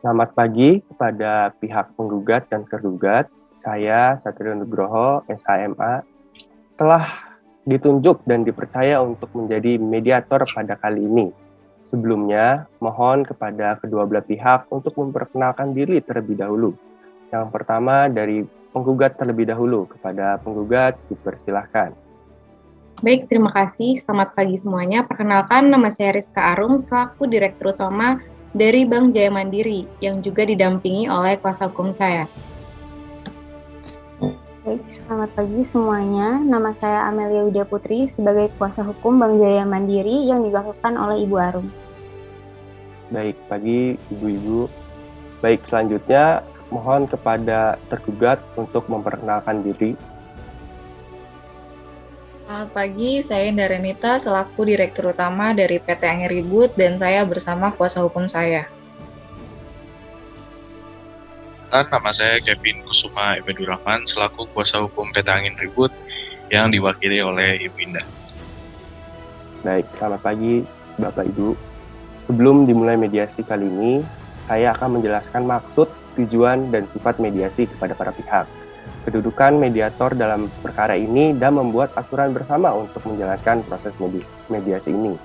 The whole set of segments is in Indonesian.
Selamat pagi kepada pihak penggugat dan tergugat. Saya Satrio Nugroho, SHMA, telah ditunjuk dan dipercaya untuk menjadi mediator pada kali ini. Sebelumnya, mohon kepada kedua belah pihak untuk memperkenalkan diri terlebih dahulu. Yang pertama dari penggugat terlebih dahulu. Kepada penggugat, dipersilahkan. Baik, terima kasih. Selamat pagi semuanya. Perkenalkan, nama saya Rizka Arum, selaku Direktur Utama dari Bank Jaya Mandiri, yang juga didampingi oleh kuasa hukum saya. Baik, selamat pagi semuanya. Nama saya Amelia Widya Putri sebagai kuasa hukum Bank Jaya Mandiri yang diwakilkan oleh Ibu Arum. Baik, pagi Ibu-Ibu. Baik, selanjutnya mohon kepada tergugat untuk memperkenalkan diri. Selamat pagi, saya Indarenita selaku Direktur Utama dari PT Angin Ribut dan saya bersama kuasa hukum saya. Nama saya Kevin Kusuma Ibedur Rahman selaku kuasa hukum PT Angin Ribut yang diwakili oleh Ibu Indah. Baik, selamat pagi Bapak Ibu. Sebelum dimulai mediasi kali ini, saya akan menjelaskan maksud, tujuan, dan sifat mediasi kepada para pihak. Kedudukan mediator dalam perkara ini dan membuat aturan bersama untuk menjalankan proses mediasi ini.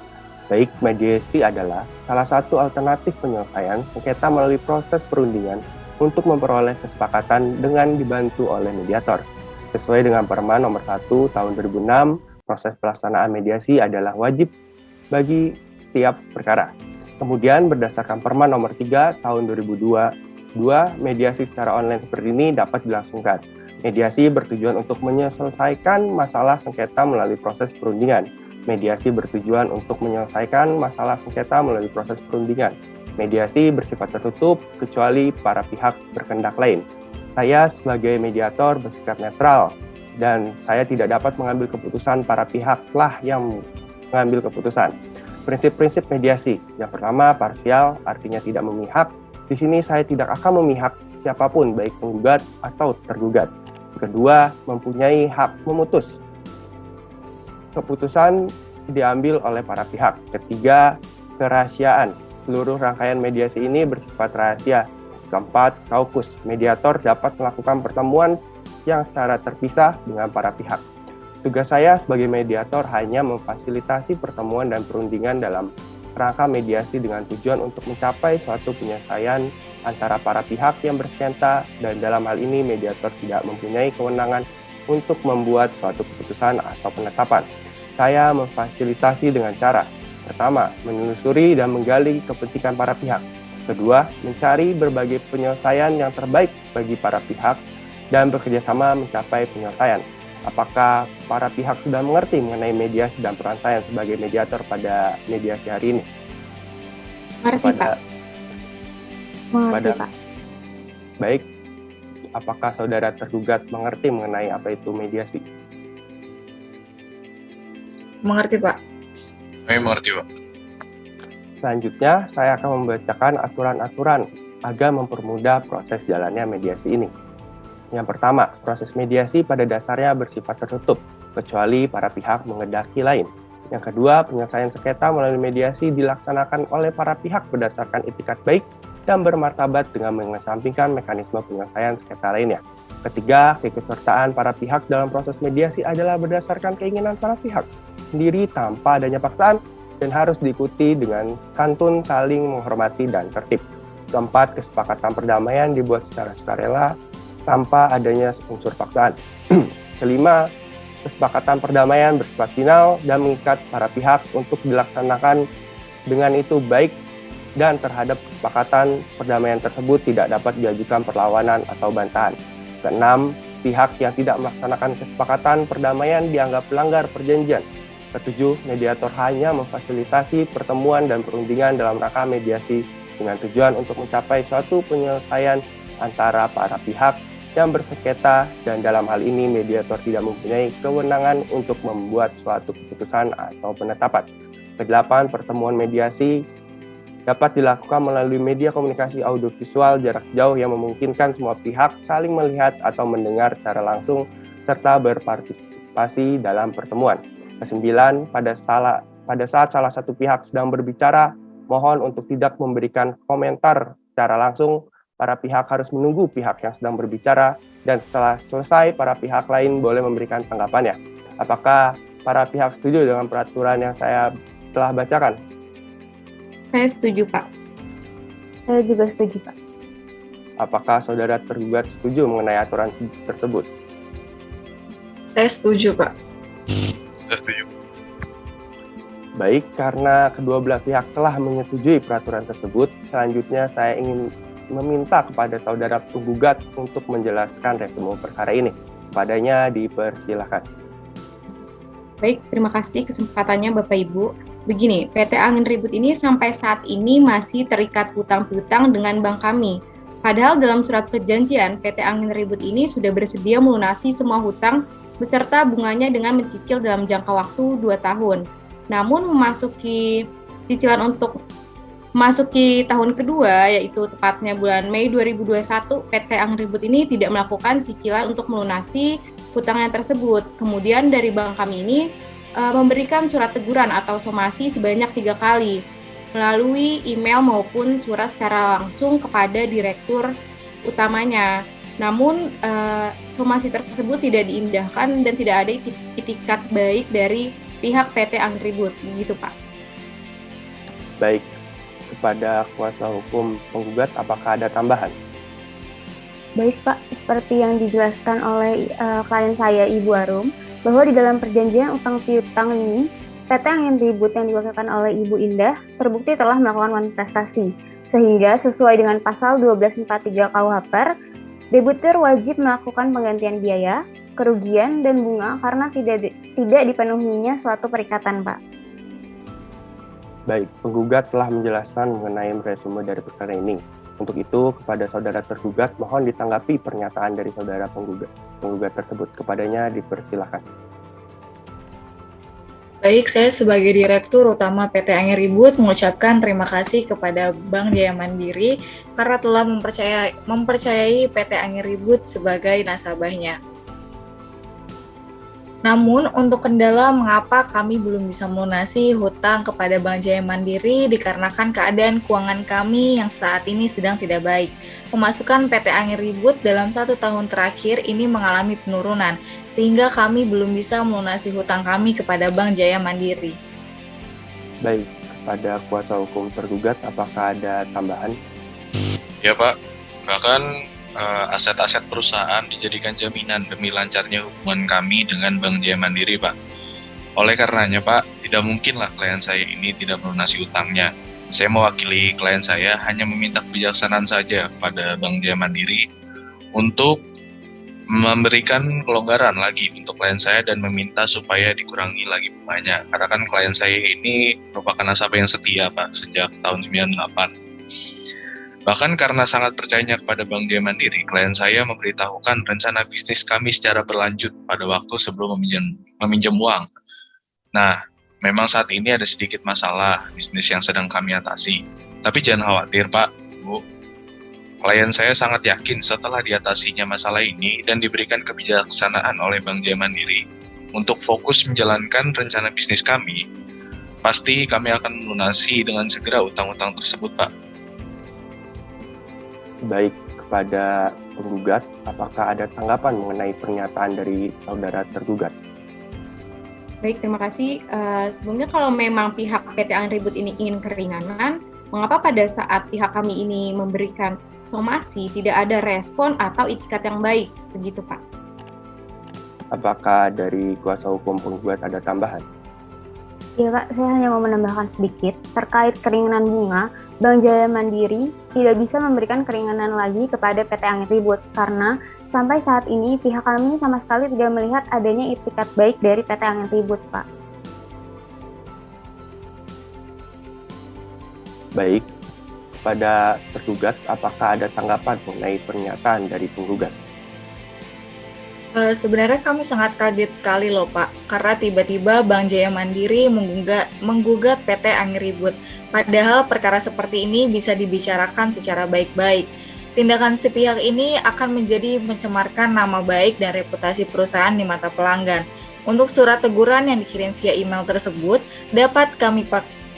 Baik, mediasi adalah salah satu alternatif penyelesaian sengketa melalui proses perundingan untuk memperoleh kesepakatan dengan dibantu oleh mediator. Sesuai dengan Permen Nomor 1 Tahun 2006, proses pelaksanaan mediasi adalah wajib bagi setiap perkara. Kemudian berdasarkan Permen Nomor 3 Tahun 2002, mediasi secara online seperti ini dapat dilangsungkan. Mediasi bertujuan untuk menyelesaikan masalah sengketa melalui proses perundingan. Mediasi bertujuan untuk menyelesaikan masalah sengketa melalui proses perundingan. Mediasi bersifat tertutup kecuali para pihak berkehendak lain. Saya sebagai mediator bersikap netral dan saya tidak dapat mengambil keputusan, para pihaklah yang mengambil keputusan. Prinsip-prinsip mediasi. Yang pertama, parsial, artinya tidak memihak. Di sini saya tidak akan memihak siapapun, baik penggugat atau tergugat. Kedua, mempunyai hak memutus. Keputusan diambil oleh para pihak. Ketiga, kerahasiaan. Seluruh rangkaian mediasi ini bersifat rahasia. Keempat, kaukus. Mediator dapat melakukan pertemuan yang secara terpisah dengan para pihak. Tugas saya sebagai mediator hanya memfasilitasi pertemuan dan perundingan dalam rangka mediasi dengan tujuan untuk mencapai suatu penyelesaian antara para pihak yang bersengketa, dan dalam hal ini mediator tidak mempunyai kewenangan untuk membuat suatu keputusan atau penetapan. Saya memfasilitasi dengan cara: pertama, menelusuri dan menggali kepentingan para pihak. Kedua, mencari berbagai penyelesaian yang terbaik bagi para pihak dan bekerjasama mencapai penyelesaian. Apakah para pihak sudah mengerti mengenai mediasi dan peran saya sebagai mediator pada mediasi hari ini? Mengerti, Pak. Mengerti, Pak. Baik, apakah saudara tergugat mengerti mengenai apa itu mediasi? Mengerti, Pak. Saya mengerti, Pak. Selanjutnya, saya akan membacakan aturan-aturan agar mempermudah proses jalannya mediasi ini. Yang pertama, proses mediasi pada dasarnya bersifat tertutup, kecuali para pihak menghendaki lain. Yang kedua, penyelesaian sengketa melalui mediasi dilaksanakan oleh para pihak berdasarkan itikat baik dan bermartabat dengan mengesampingkan mekanisme penyelesaian sengketa lainnya. Ketiga, keikutsertaan para pihak dalam proses mediasi adalah berdasarkan keinginan para pihak sendiri tanpa adanya paksaan dan harus diikuti dengan santun, saling menghormati, dan tertib. Keempat, kesepakatan perdamaian dibuat secara sukarela tanpa adanya unsur paksaan. Kelima, kesepakatan perdamaian bersifat final dan mengikat para pihak untuk dilaksanakan dengan itu baik, dan terhadap kesepakatan perdamaian tersebut tidak dapat diajukan perlawanan atau bantahan. Keenam, pihak yang tidak melaksanakan kesepakatan perdamaian dianggap pelanggar perjanjian. Ketujuh, mediator hanya memfasilitasi pertemuan dan perundingan dalam rangka mediasi dengan tujuan untuk mencapai suatu penyelesaian antara para pihak yang bersengketa, dan dalam hal ini mediator tidak mempunyai kewenangan untuk membuat suatu keputusan atau penetapan. Kedelapan, pertemuan mediasi dapat dilakukan melalui media komunikasi audiovisual jarak jauh yang memungkinkan semua pihak saling melihat atau mendengar secara langsung serta berpartisipasi dalam pertemuan. Kesembilan, pada saat salah satu pihak sedang berbicara, mohon untuk tidak memberikan komentar secara langsung, para pihak harus menunggu pihak yang sedang berbicara, dan setelah selesai, para pihak lain boleh memberikan tanggapannya. Apakah para pihak setuju dengan peraturan yang saya telah bacakan? Saya setuju, Pak. Saya juga setuju, Pak. Apakah saudara tergugat setuju mengenai aturan tersebut? Saya setuju, Pak. Saya setuju. Baik, karena kedua belah pihak telah menyetujui peraturan tersebut, selanjutnya saya ingin meminta kepada saudara penggugat untuk menjelaskan resume perkara ini. Kepadanya dipersilakan. Baik, terima kasih kesempatannya Bapak Ibu. Begini, PT Angin Ribut ini sampai saat ini masih terikat hutang piutang dengan bank kami. Padahal dalam surat perjanjian, PT Angin Ribut ini sudah bersedia melunasi semua hutang beserta bunganya dengan mencicil dalam jangka waktu 2 tahun. Namun memasuki tahun kedua, yaitu tepatnya bulan Mei 2021, PT Angin Ribut ini tidak melakukan cicilan untuk melunasi hutangnya tersebut. Kemudian dari bank kami ini memberikan surat teguran atau somasi sebanyak 3 kali melalui email maupun surat secara langsung kepada direktur utamanya. Namun somasi tersebut tidak diindahkan dan tidak ada itikat baik dari pihak PT Angin Ribut, begitu Pak. Baik, kepada kuasa hukum penggugat apakah ada tambahan? Baik Pak, seperti yang dijelaskan oleh klien saya Ibu Arum, bahwa di dalam perjanjian utang piutang ini, PT Angin Ribut yang diwakilkan oleh Ibu Indah terbukti telah melakukan manifestasi, sehingga sesuai dengan pasal 1243 KUH, debitur wajib melakukan penggantian biaya, kerugian, dan bunga karena tidak dipenuhinya suatu perikatan, Pak. Baik, penggugat telah menjelaskan mengenai resume dari perkara ini. Untuk itu, kepada saudara tergugat, mohon ditanggapi pernyataan dari saudara penggugat tersebut. Kepadanya dipersilakan. Baik, saya sebagai Direktur Utama PT Angin Ribut mengucapkan terima kasih kepada Bank Jaya Mandiri karena telah mempercayai PT Angin Ribut sebagai nasabahnya. Namun, untuk kendala mengapa kami belum bisa melunasi hutang kepada Bank Jaya Mandiri dikarenakan keadaan keuangan kami yang saat ini sedang tidak baik. Pemasukan PT Angin Ribut dalam 1 tahun terakhir ini mengalami penurunan, sehingga kami belum bisa melunasi hutang kami kepada Bank Jaya Mandiri. Baik, kepada kuasa hukum tergugat, apakah ada tambahan? Ya Pak, bahkan aset-aset perusahaan dijadikan jaminan demi lancarnya hubungan kami dengan Bank Jaya Mandiri, Pak. Oleh karenanya, Pak, tidak mungkinlah klien saya ini tidak melunasi utangnya. Saya mewakili klien saya hanya meminta kebijaksanaan saja pada Bank Jaya Mandiri untuk memberikan kelonggaran lagi untuk klien saya dan meminta supaya dikurangi lagi bunganya. Karena kan klien saya ini merupakan nasabah yang setia, Pak, sejak tahun 98. Bahkan karena sangat percayanya kepada Bank Jaya Mandiri, klien saya memberitahukan rencana bisnis kami secara berlanjut pada waktu sebelum meminjam uang. Nah, memang saat ini ada sedikit masalah bisnis yang sedang kami atasi. Tapi jangan khawatir Pak, Bu. Klien saya sangat yakin setelah diatasinya masalah ini dan diberikan kebijaksanaan oleh Bank Jaya Mandiri untuk fokus menjalankan rencana bisnis kami, pasti kami akan melunasi dengan segera utang-utang tersebut, Pak. Baik, kepada penggugat, apakah ada tanggapan mengenai pernyataan dari saudara tergugat? Baik, terima kasih. Sebelumnya kalau memang pihak PT Angin Ribut ini ingin keringanan, mengapa pada saat pihak kami ini memberikan somasi tidak ada respon atau itikat yang baik, begitu Pak? Apakah dari kuasa hukum penggugat ada tambahan? Ya Pak, saya hanya mau menambahkan sedikit terkait keringanan bunga. Bank Jaya Mandiri tidak bisa memberikan keringanan lagi kepada PT Angin Ribut karena sampai saat ini pihak kami sama sekali tidak melihat adanya itikat baik dari PT Angin Ribut, Pak. Baik, pada tergugat apakah ada tanggapan mengenai pernyataan dari penggugat? Sebenarnya kami sangat kaget sekali loh Pak, karena tiba-tiba Bank Jaya Mandiri menggugat PT Angin Ribut. Padahal perkara seperti ini bisa dibicarakan secara baik-baik. Tindakan sepihak ini akan menjadi mencemarkan nama baik dan reputasi perusahaan di mata pelanggan. Untuk surat teguran yang dikirim via email tersebut, dapat kami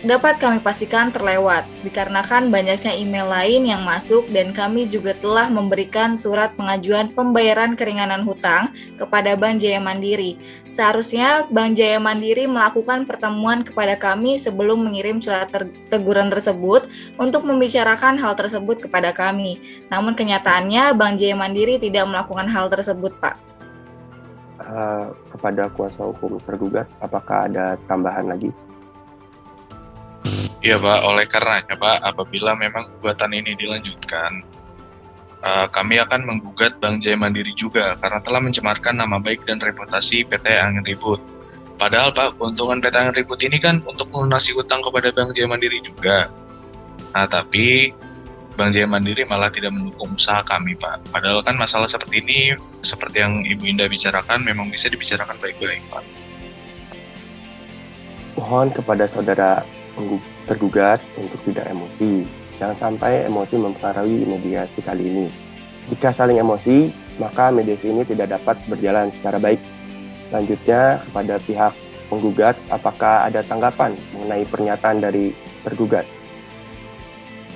dapat kami pastikan terlewat, dikarenakan banyaknya email lain yang masuk dan kami juga telah memberikan surat pengajuan pembayaran keringanan hutang kepada Bank Jaya Mandiri. Seharusnya Bank Jaya Mandiri melakukan pertemuan kepada kami sebelum mengirim surat teguran tersebut untuk membicarakan hal tersebut kepada kami. Namun kenyataannya Bank Jaya Mandiri tidak melakukan hal tersebut, Pak. Kepada kuasa hukum tergugat, apakah ada tambahan lagi? Iya Pak, oleh karenanya Pak, apabila memang gugatan ini dilanjutkan, kami akan menggugat Bank Jaya Mandiri juga karena telah mencemarkan nama baik dan reputasi PT Angin Ribut. Padahal Pak, keuntungan PT Angin Ribut ini kan untuk melunasi hutang kepada Bank Jaya Mandiri juga. Nah, tapi Bank Jaya Mandiri malah tidak mendukung usaha kami Pak. Padahal kan masalah seperti ini, seperti yang Ibu Indah bicarakan, memang bisa dibicarakan baik-baik Pak. Mohon kepada saudara tergugat untuk tidak emosi. Jangan sampai emosi mempengaruhi mediasi kali ini. Jika saling emosi, maka mediasi ini tidak dapat berjalan secara baik. Selanjutnya, kepada pihak penggugat, apakah ada tanggapan mengenai pernyataan dari tergugat?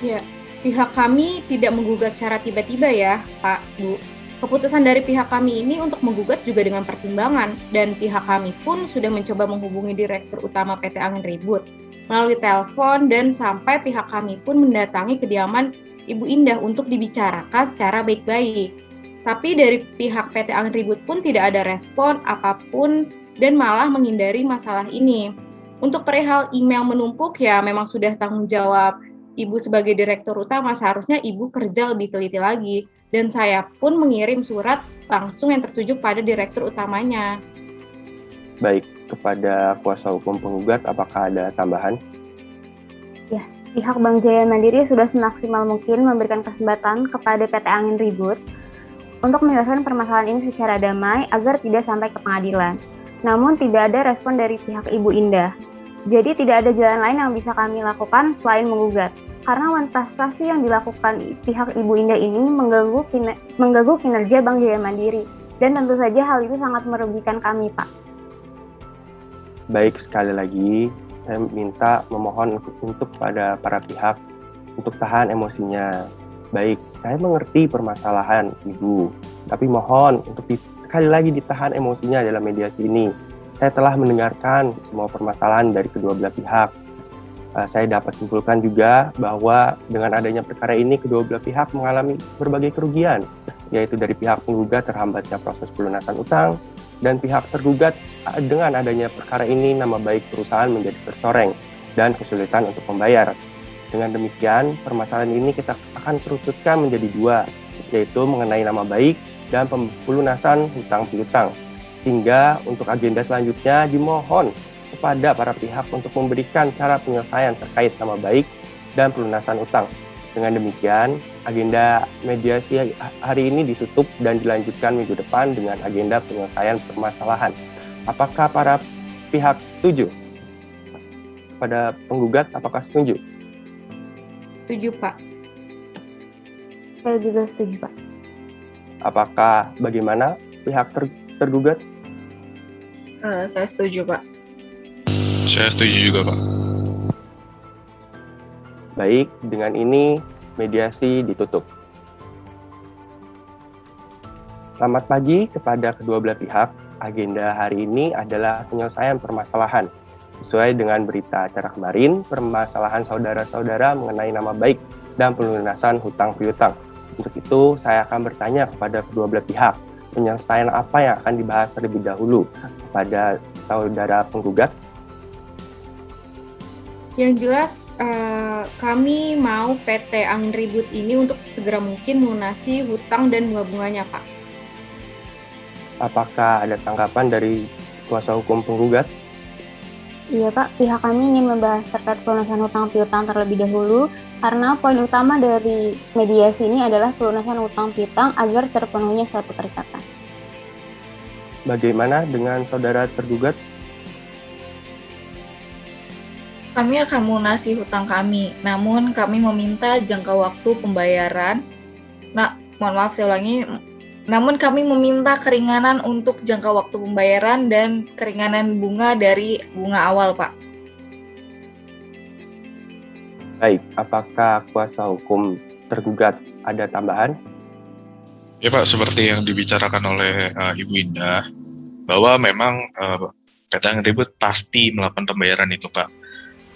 Ya, pihak kami tidak menggugat secara tiba-tiba ya, Pak, Bu. Keputusan dari pihak kami ini untuk menggugat juga dengan pertimbangan, dan pihak kami pun sudah mencoba menghubungi Direktur Utama PT Angin Ribut melalui telepon, dan sampai pihak kami pun mendatangi kediaman Ibu Indah untuk dibicarakan secara baik-baik. Tapi dari pihak PT Angin Ribut pun tidak ada respon apapun dan malah menghindari masalah ini. Untuk perihal email menumpuk ya memang sudah tanggung jawab Ibu sebagai Direktur Utama, seharusnya Ibu kerja lebih teliti lagi. Dan saya pun mengirim surat langsung yang tertuju pada Direktur Utamanya. Baik, kepada kuasa hukum penggugat, apakah ada tambahan? Ya, pihak Bank Jaya Mandiri sudah semaksimal mungkin memberikan kesempatan kepada PT Angin Ribut untuk menyelesaikan permasalahan ini secara damai agar tidak sampai ke pengadilan. Namun tidak ada respon dari pihak Ibu Indah. Jadi tidak ada jalan lain yang bisa kami lakukan selain menggugat. Karena manifestasi yang dilakukan pihak Ibu Indah ini mengganggu kinerja Bank Jaya Mandiri. Dan tentu saja hal itu sangat merugikan kami, Pak. Baik, sekali lagi saya minta memohon untuk pada para pihak untuk tahan emosinya. Baik, saya mengerti permasalahan Ibu, tapi mohon untuk sekali lagi ditahan emosinya dalam mediasi ini. Saya telah mendengarkan semua permasalahan dari kedua belah pihak. Saya dapat simpulkan juga bahwa dengan adanya perkara ini kedua belah pihak mengalami berbagai kerugian, yaitu dari pihak penggugat terhambatnya proses pelunasan utang, dan pihak tergugat dengan adanya perkara ini nama baik perusahaan menjadi tercoreng dan kesulitan untuk membayar. Dengan demikian, permasalahan ini kita akan kerucutkan menjadi dua, yaitu mengenai nama baik dan pelunasan hutang piutang. Sehingga untuk agenda selanjutnya dimohon kepada para pihak untuk memberikan cara penyelesaian terkait nama baik dan pelunasan utang. Dengan demikian, agenda mediasi hari ini ditutup dan dilanjutkan minggu depan dengan agenda penyelesaian permasalahan. Apakah para pihak setuju? Pada penggugat, apakah setuju? Setuju, Pak. Saya juga setuju, Pak. Apakah bagaimana pihak tergugat? Saya setuju, Pak. Saya setuju juga Pak. Baik, dengan ini mediasi ditutup. Selamat pagi kepada kedua belah pihak. Agenda hari ini adalah penyelesaian permasalahan. Sesuai dengan berita acara kemarin, permasalahan saudara-saudara mengenai nama baik dan pelunasan hutang piutang. Untuk itu, saya akan bertanya kepada kedua belah pihak, penyelesaian apa yang akan dibahas terlebih dahulu kepada saudara penggugat? Yang jelas kami mau PT Angin Ribut ini untuk segera mungkin melunasi hutang dan bunga-bunganya, Pak. Apakah ada tanggapan dari kuasa hukum penggugat? Iya, Pak. Pihak kami ingin membahas terkait pelunasan hutang piutang terlebih dahulu karena poin utama dari mediasi ini adalah pelunasan hutang piutang agar terpenuhinya suatu perikatan. Bagaimana dengan saudara tergugat? Kami akan melunasi hutang kami, namun kami meminta jangka waktu pembayaran. Mohon maaf saya ulangi. Namun kami meminta keringanan untuk jangka waktu pembayaran dan keringanan bunga dari bunga awal, Pak. Baik, apakah kuasa hukum tergugat ada tambahan? Ya Pak, seperti yang dibicarakan oleh Ibu Indah, bahwa memang PT Angin Ribut pasti melakukan pembayaran itu Pak.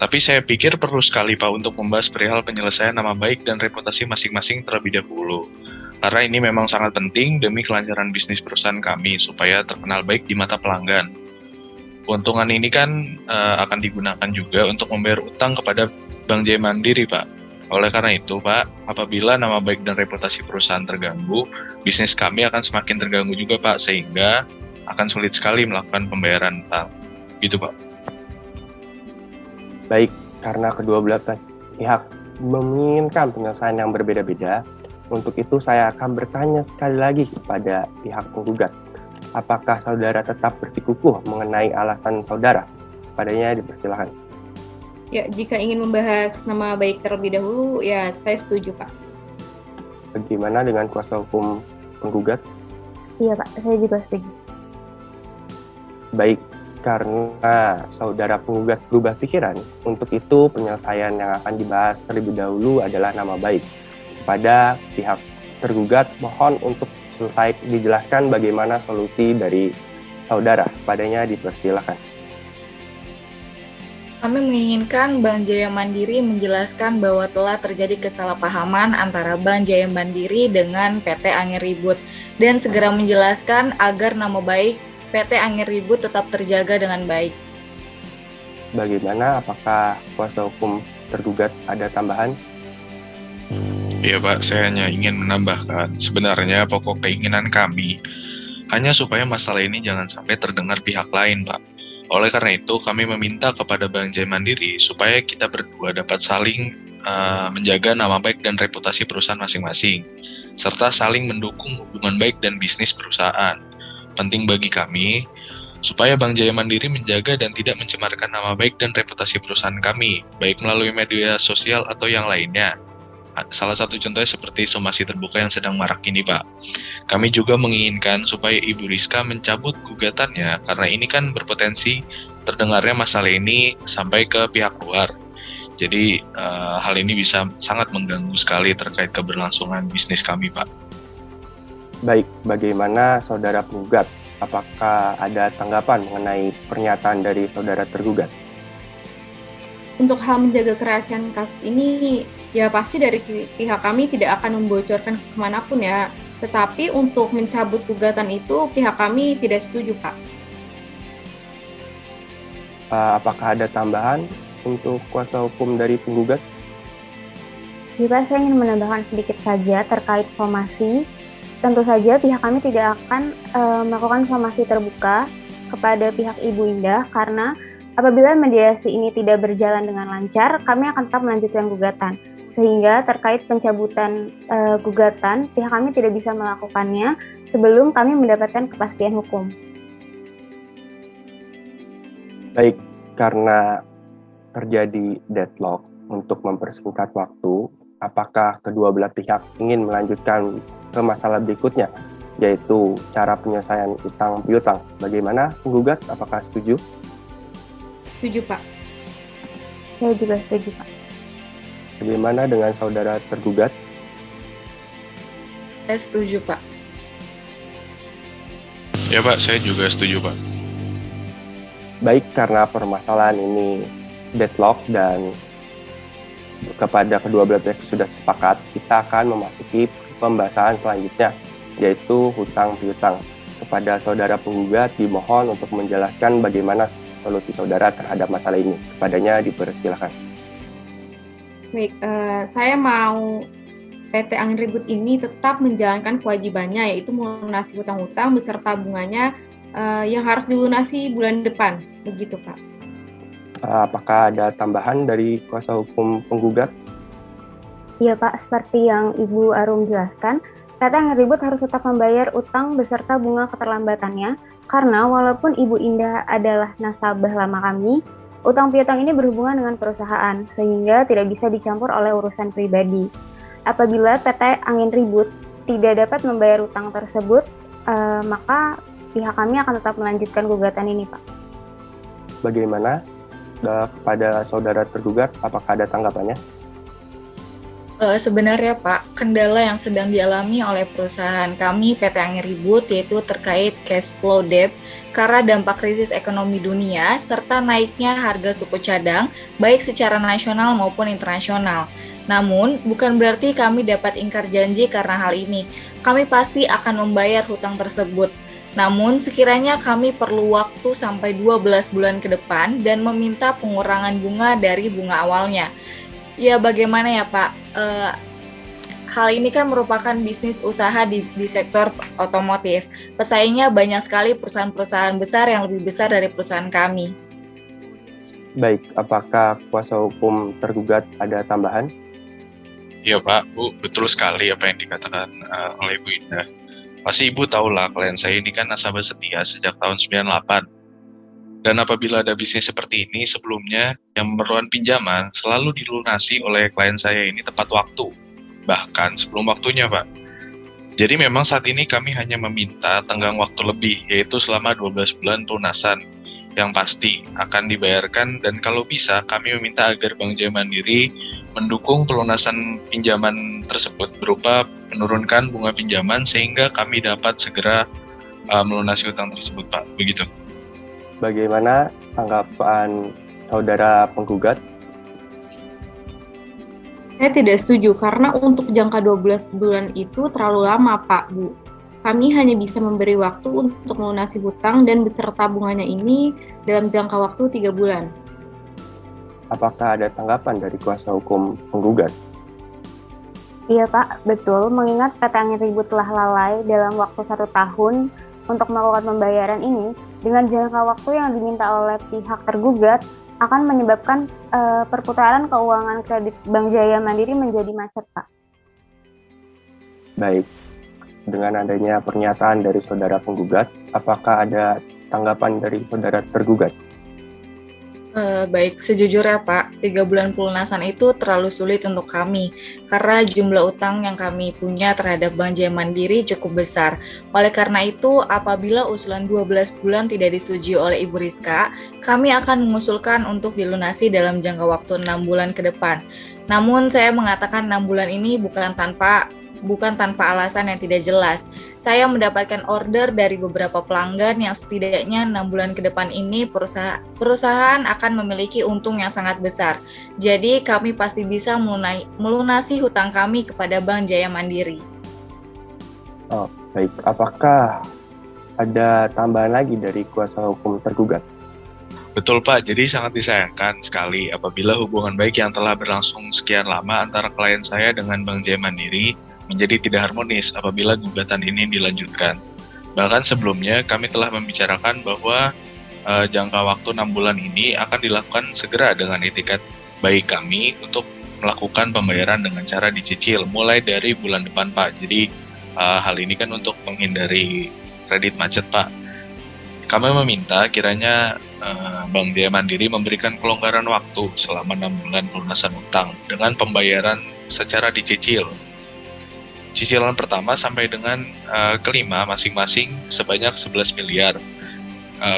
Tapi saya pikir perlu sekali Pak untuk membahas perihal penyelesaian nama baik dan reputasi masing-masing terlebih dahulu. Karena ini memang sangat penting demi kelancaran bisnis perusahaan kami supaya terkenal baik di mata pelanggan. Keuntungan ini kan akan digunakan juga untuk membayar utang kepada Bank Jaya Mandiri, Pak. Oleh karena itu, Pak, apabila nama baik dan reputasi perusahaan terganggu, bisnis kami akan semakin terganggu juga, Pak, sehingga akan sulit sekali melakukan pembayaran utang. Gitu, Pak. Baik, karena kedua belah pihak menginginkan penyelesaian yang berbeda-beda, untuk itu saya akan bertanya sekali lagi kepada pihak penggugat. Apakah saudara tetap bersikukuh mengenai alasan saudara? Padanya dipersilakan. Ya, jika ingin membahas nama baik terlebih dahulu, ya saya setuju, Pak. Bagaimana dengan kuasa hukum penggugat? Iya Pak, saya juga setuju. Baik, karena saudara penggugat berubah pikiran, untuk itu penyelesaian yang akan dibahas terlebih dahulu adalah nama baik. Kepada pihak tergugat, mohon untuk selesai dijelaskan bagaimana solusi dari saudara. Padanya dipersilakan. Kami menginginkan Bank Jaya Mandiri menjelaskan bahwa telah terjadi kesalahpahaman antara Bank Jaya Mandiri dengan PT Angin Ribut dan segera menjelaskan agar nama baik PT Angin Ribut tetap terjaga dengan baik. Bagaimana? Apakah kuasa hukum tergugat ada tambahan? Iya Pak, saya hanya ingin menambahkan, sebenarnya pokok keinginan kami hanya supaya masalah ini jangan sampai terdengar pihak lain, Pak. Oleh karena itu, kami meminta kepada Bank Jaya Mandiri supaya kita berdua dapat saling menjaga nama baik dan reputasi perusahaan masing-masing, serta saling mendukung hubungan baik dan bisnis perusahaan. Penting bagi kami, supaya Bank Jaya Mandiri menjaga dan tidak mencemarkan nama baik dan reputasi perusahaan kami, baik melalui media sosial atau yang lainnya. Salah satu contohnya seperti somasi terbuka yang sedang marak ini, Pak. Kami juga menginginkan supaya Ibu Rizka mencabut gugatannya, karena ini kan berpotensi terdengarnya masalah ini sampai ke pihak luar. Jadi hal ini bisa sangat mengganggu sekali terkait keberlangsungan bisnis kami, Pak. Baik, bagaimana saudara penggugat? Apakah ada tanggapan mengenai pernyataan dari saudara tergugat? Untuk hal menjaga kerahasiaan kasus ini, ya pasti dari pihak kami tidak akan membocorkan kemanapun ya. Tetapi untuk mencabut gugatan itu, pihak kami tidak setuju, Pak. Apakah ada tambahan untuk kuasa hukum dari penggugat? Jika saya ingin menambahkan sedikit saja terkait somasi, tentu saja pihak kami tidak akan melakukan somasi terbuka kepada pihak Ibu Indah karena apabila mediasi ini tidak berjalan dengan lancar, kami akan tetap melanjutkan gugatan. Sehingga terkait pencabutan gugatan, pihak kami tidak bisa melakukannya sebelum kami mendapatkan kepastian hukum. Baik, karena terjadi deadlock untuk mempersingkat waktu, apakah kedua belah pihak ingin melanjutkan ke masalah berikutnya, yaitu cara penyelesaian utang piutang? Bagaimana penggugat? Apakah setuju? Setuju, Pak. Saya juga setuju, Pak. Bagaimana dengan saudara tergugat? Saya setuju, Pak. Ya Pak, saya juga setuju, Pak. Baik, karena permasalahan ini deadlock dan kepada kedua belah pihak sudah sepakat, kita akan memasuki pembahasan selanjutnya, yaitu hutang piutang. Kepada saudara penggugat dimohon untuk menjelaskan bagaimana solusi saudara terhadap masalah ini. Kepadanya dipersilakan. Baik, saya mau PT Angin Ribut ini tetap menjalankan kewajibannya, yaitu melunasi hutang-hutang beserta bunganya yang harus dilunasi bulan depan. Begitu, Pak. Apakah ada tambahan dari kuasa hukum penggugat? Iya Pak, seperti yang Ibu Arum jelaskan, PT Angin Ribut harus tetap membayar utang beserta bunga keterlambatannya, karena walaupun Ibu Indah adalah nasabah lama kami, utang piutang ini berhubungan dengan perusahaan, sehingga tidak bisa dicampur oleh urusan pribadi. Apabila PT Angin Ribut tidak dapat membayar utang tersebut, maka pihak kami akan tetap melanjutkan gugatan ini, Pak. Bagaimana kepada saudara tergugat? Apakah ada tanggapannya? Sebenarnya Pak, kendala yang sedang dialami oleh perusahaan kami PT Angin Ribut yaitu terkait cash flow debt karena dampak krisis ekonomi dunia serta naiknya harga suku cadang baik secara nasional maupun internasional. Namun, bukan berarti kami dapat ingkar janji karena hal ini. Kami pasti akan membayar hutang tersebut. Namun, sekiranya kami perlu waktu sampai 12 bulan ke depan dan meminta pengurangan bunga dari bunga awalnya. Ya, bagaimana ya Pak? Hal ini kan merupakan bisnis usaha di sektor otomotif. Pesaingnya banyak sekali perusahaan-perusahaan besar yang lebih besar dari perusahaan kami. Baik, apakah kuasa hukum tergugat ada tambahan? Iya Pak, Bu, betul sekali apa yang dikatakan oleh Bu Indah. Pasti Ibu tahulah klien saya ini kan nasabah setia sejak tahun 98. Dan apabila ada bisnis seperti ini sebelumnya, yang memerlukan pinjaman selalu dilunasi oleh klien saya ini tepat waktu, bahkan sebelum waktunya, Pak. Jadi memang saat ini kami hanya meminta tenggang waktu lebih, yaitu selama 12 bulan pelunasan, yang pasti akan dibayarkan, dan kalau bisa kami meminta agar Bank Jaya Mandiri mendukung pelunasan pinjaman tersebut berupa menurunkan bunga pinjaman sehingga kami dapat segera melunasi utang tersebut, Pak. Begitu. Bagaimana tanggapan saudara penggugat? Saya tidak setuju karena untuk jangka 12 bulan itu terlalu lama, Pak, Bu. Kami hanya bisa memberi waktu untuk melunasi hutang dan beserta bunganya ini dalam jangka waktu 3 bulan. Apakah ada tanggapan dari kuasa hukum penggugat? Iya Pak, betul. Mengingat PT Angin Ribut telah lalai dalam waktu 1 tahun untuk melakukan pembayaran ini, dengan jangka waktu yang diminta oleh pihak tergugat akan menyebabkan perputaran keuangan kredit Bank Jaya Mandiri menjadi macet, Pak. Baik, dengan adanya pernyataan dari saudara penggugat, apakah ada tanggapan dari saudara tergugat? Baik, sejujurnya Pak, 3 bulan pelunasan itu terlalu sulit untuk kami karena jumlah utang yang kami punya terhadap Bank Jaya Mandiri cukup besar. Oleh karena itu, apabila usulan 12 bulan tidak disetujui oleh Ibu Rizka, kami akan mengusulkan untuk dilunasi dalam jangka waktu 6 bulan ke depan. Namun saya mengatakan 6 bulan ini bukan tanpa alasan yang tidak jelas. Saya mendapatkan order dari beberapa pelanggan yang setidaknya 6 bulan ke depan ini perusahaan akan memiliki untung yang sangat besar. Jadi kami pasti bisa melunasi hutang kami kepada Bank Jaya Mandiri. Oh, baik, apakah ada tambahan lagi dari kuasa hukum tergugat? Betul Pak, jadi sangat disayangkan sekali apabila hubungan baik yang telah berlangsung sekian lama antara klien saya dengan Bank Jaya Mandiri menjadi tidak harmonis apabila gugatan ini dilanjutkan. Bahkan sebelumnya kami telah membicarakan bahwa jangka waktu 6 bulan ini akan dilakukan segera dengan itikat baik kami untuk melakukan pembayaran dengan cara dicicil mulai dari bulan depan Pak. Jadi hal ini kan untuk menghindari kredit macet Pak. Kami meminta kiranya Bank Jaya Mandiri memberikan kelonggaran waktu selama 6 bulan pelunasan utang dengan pembayaran secara dicicil. Cicilan pertama sampai dengan kelima masing-masing sebanyak 11 miliar.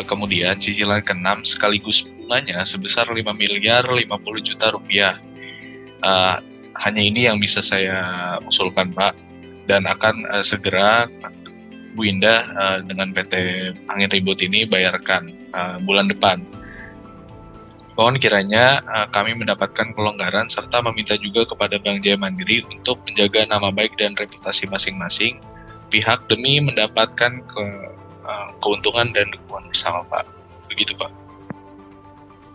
Kemudian cicilan ke-6 sekaligus bunganya sebesar 5 miliar 50 juta rupiah. Hanya ini yang bisa saya usulkan Pak, dan akan segera Bu Indah dengan PT Angin Ribut ini bayarkan bulan depan. Mohon kiranya kami mendapatkan kelonggaran serta meminta juga kepada Bank Jaya Mandiri untuk menjaga nama baik dan reputasi masing-masing pihak demi mendapatkan keuntungan dan dukungan bersama Pak. Begitu Pak.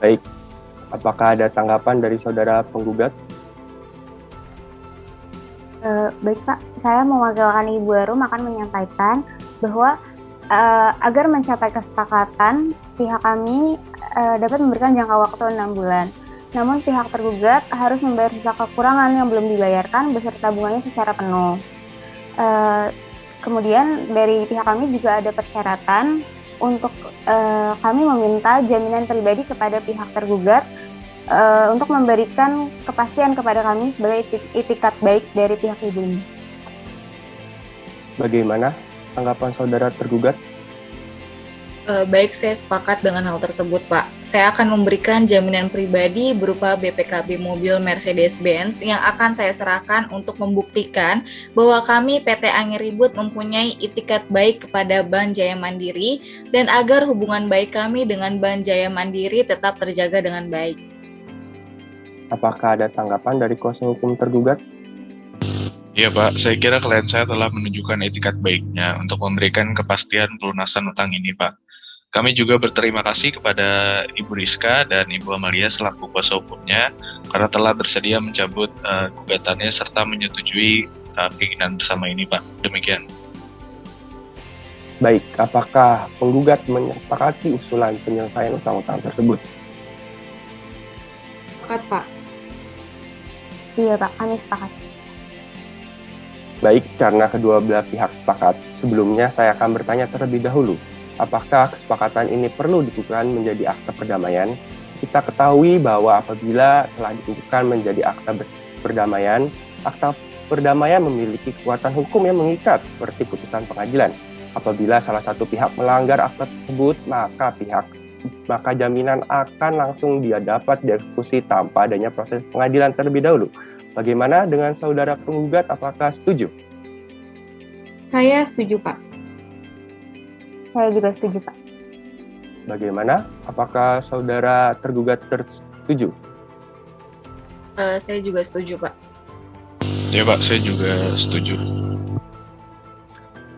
Baik, apakah ada tanggapan dari saudara penggugat? Baik Pak, saya mewakilkan Ibu Arum akan menyampaikan bahwa agar mencapai kesepakatan, pihak kami dapat memberikan jangka waktu 6 bulan. Namun pihak tergugat harus membayar sisa kekurangan yang belum dibayarkan beserta bunganya secara penuh. Kemudian dari pihak kami juga ada persyaratan untuk kami meminta jaminan pribadi kepada pihak tergugat untuk memberikan kepastian kepada kami sebagai itikat baik dari pihak ibu ini. Bagaimana tanggapan saudara tergugat? Baik, saya sepakat dengan hal tersebut, Pak. Saya akan memberikan jaminan pribadi berupa BPKB mobil Mercedes-Benz yang akan saya serahkan untuk membuktikan bahwa kami PT Angin Ribut mempunyai itikat baik kepada Bank Jaya Mandiri dan agar hubungan baik kami dengan Bank Jaya Mandiri tetap terjaga dengan baik. Apakah ada tanggapan dari kuasa hukum tergugat? Iya Pak, saya kira klien saya telah menunjukkan etikat baiknya untuk memberikan kepastian pelunasan utang ini Pak. Kami juga berterima kasih kepada Ibu Rizka dan Ibu Amalia selaku kuasa hukumnya karena telah bersedia mencabut gugatannya serta menyetujui keinginan bersama ini Pak. Demikian. Baik, apakah penggugat menyepakati usulan penyelesaian utang-utang tersebut? Sepakat, Pak. Iya Pak, kami sepakat. Baik, karena kedua belah pihak sepakat, sebelumnya saya akan bertanya terlebih dahulu. Apakah kesepakatan ini perlu ditentukan menjadi akta perdamaian? Kita ketahui bahwa apabila telah ditentukan menjadi akta perdamaian, akta perdamaian memiliki kekuatan hukum yang mengikat seperti putusan pengadilan. Apabila salah satu pihak melanggar akta tersebut, maka jaminan akan langsung dia dapat dieksekusi tanpa adanya proses pengadilan terlebih dahulu. Bagaimana dengan saudara penggugat? Apakah setuju? Saya setuju, Pak. Saya juga setuju Pak. Bagaimana? Apakah saudara tergugat setuju? Saya juga setuju, Pak. Ya Pak, saya juga setuju.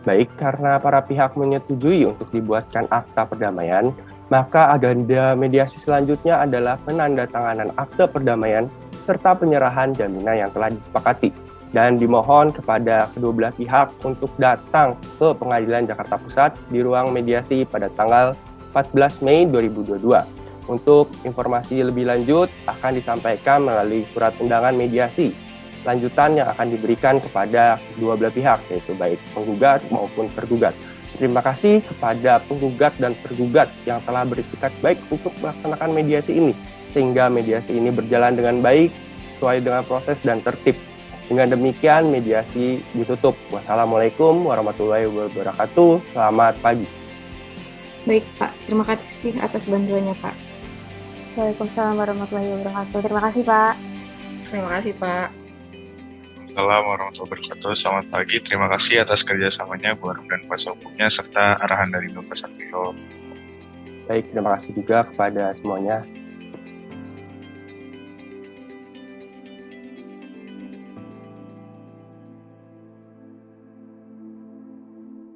Baik, karena para pihak menyetujui untuk dibuatkan akta perdamaian, maka agenda mediasi selanjutnya adalah penandatanganan akta perdamaian serta penyerahan jaminan yang telah disepakati. Dan dimohon kepada kedua belah pihak untuk datang ke Pengadilan Jakarta Pusat di ruang mediasi pada tanggal 14 Mei 2022. Untuk informasi lebih lanjut akan disampaikan melalui surat undangan mediasi lanjutan yang akan diberikan kepada kedua belah pihak, yaitu baik penggugat maupun tergugat. Terima kasih kepada penggugat dan tergugat yang telah bersikap baik untuk melaksanakan mediasi ini, sehingga mediasi ini berjalan dengan baik, sesuai dengan proses dan tertib. Dengan demikian, mediasi ditutup. Wassalamualaikum warahmatullahi wabarakatuh. Selamat pagi. Baik, Pak. Terima kasih atas bantuannya, Pak. Waalaikumsalam warahmatullahi wabarakatuh. Terima kasih Pak. Terima kasih, Pak. Assalamualaikum warahmatullahi wabarakatuh. Selamat pagi. Terima kasih atas kerjasamanya Bu Arum dan kuasa hukumnya serta arahan dari Bapak Satrio. Baik, terima kasih juga kepada semuanya.